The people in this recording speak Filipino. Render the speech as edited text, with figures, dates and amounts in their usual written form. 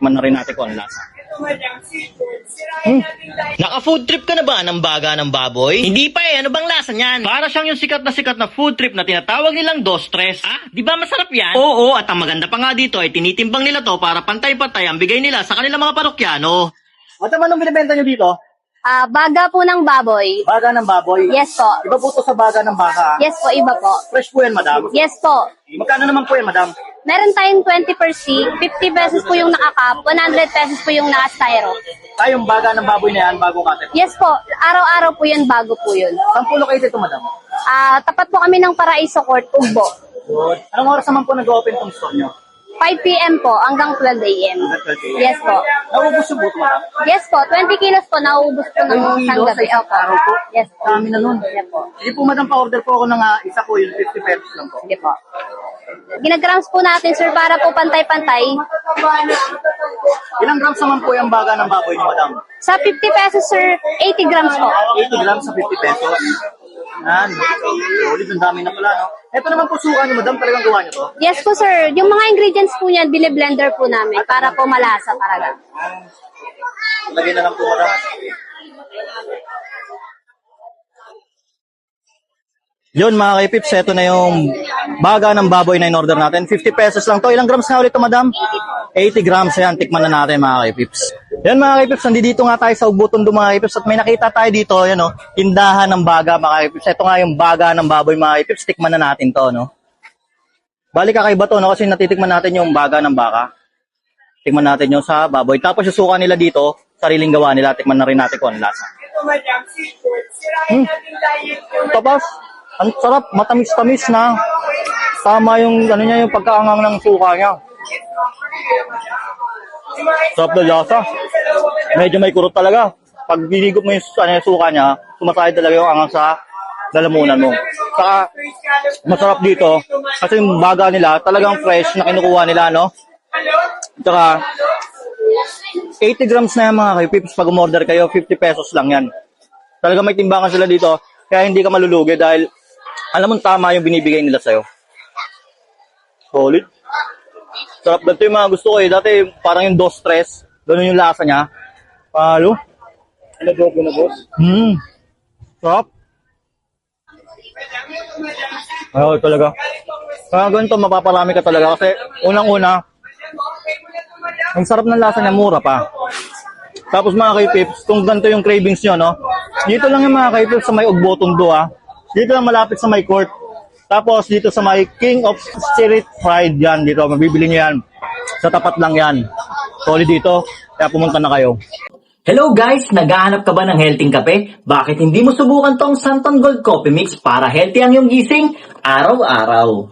Man na rin natin kung ang lasa. Naka-food trip ka na ba ng baga ng baboy? Hindi pa eh, ano bang lasa niyan? Para siyang yung sikat na food trip na tinatawag nilang dos tres. Ah, di ba masarap yan? Oo, at ang maganda pa nga dito ay tinitimbang nila to para pantay-pantay ang bigay nila sa kanilang mga parokyano. At anong binibenta nyo dito? Baga po ng baboy. Baga ng baboy? Yes po. Iba po to sa baga ng baka? Yes po, iba po. Fresh po yan, madam? Yes po. Magkano naman po yan, madam? Meron tayong 20 per stick, 50 pesos po yung naka-cup, 100 pesos po yung naka-styro. Yung baga ng baboy na yan, bagong kate. Yes po, araw-araw po yun, bago po yun. Saan po located ito, madam? Tapat po kami ng Paraiso Court, Ugbo. Good. Anong oras naman po nag-open tong store nyo? 5 p.m. po hanggang 12 a.m. Yes po. Naubos yung buto, madam? Yes po, 20 kilos po, nauubos po ng 20 isang gabi. kilos sa araw po? Yes po. Dami na nun. Yes po. Sige po, madam, pa-order po ako ng isa po, yung 50 pesos lang po. Sige po. Ginagrams po natin, sir, para po pantay-pantay. Ilang grams naman po yung baga ng baboy niyo, madam? Sa 50 pesos, sir, 80 grams po. 80 grams sa 50 pesos. Yan. Ulit, ang dami na pala, no? Ito naman po suka niyo, madam, talagang gawa niyo to? Yes po, sir. Yung mga ingredients po niyan, bine-blender po namin para po malasa talaga. Lagay na lang po, madam. Yun mga kaipips, ito na yung baga ng baboy na in-order natin. 50 pesos lang to. Ilang grams na ulit to, madam? 80 grams. Yan, tikman na natin mga kaipips. Yan mga kaipips, nandito nga tayo sa Ugbo-Tondo mga kaipips. At may nakita tayo dito, yan o, tindahan ng baga mga kaipips. Ito nga yung baga ng baboy mga kaipips. Tikman na natin to, no? Bali kakaiba to, no? Kasi natitikman natin yung baga ng baka. Tikman natin yung sa baboy. Tapos yung suka nila dito, sariling gawa nila. Tikman na rin natin kung ang lasa. Tapos, ang sarap, matamis-tamis na. Tama yung, ano niya, yung pagkaangang ng suka niya. Sarap na lasa. Medyo may kurot talaga. Pag binigop mo yung, yung suka niya, sumasahid talaga yung angang sa lalamunan mo. Saka, masarap dito. Kasi yung baga nila, talagang fresh na kinukuha nila, no? Saka, 80 grams na yan mga kaipips. Pag umorder kayo, 50 pesos lang yan. Talaga may timbangan sila dito. Kaya hindi ka malulugi dahil alam mo tama yung binibigay nila sa'yo. Solid. Sarap na ito yung mga gusto ko eh. Dati parang yung dos tres. Ganun yung lasa niya. Palo. Inadobo na boss. Sarap. Ayaw talaga. Kaya ganito mapaparami ka talaga. Kasi unang-una, ang sarap ng lasa niya, mura pa. Tapos mga kaipips, kung ganito yung cravings nyo, no? Dito lang yung mga kaipips sa may Ugbo-Tondo, ah. Dito lang malapit sa may court. Tapos dito sa may King of Street Fried yan. Dito, mabibili nyo yan. Sa tapat lang yan. Solid dito. Kaya pumunta na kayo. Hello guys! Naghahanap ka ba ng healthy kape? Bakit hindi mo subukan tong Santon Gold Coffee Mix para healthy ang iyong gising araw-araw?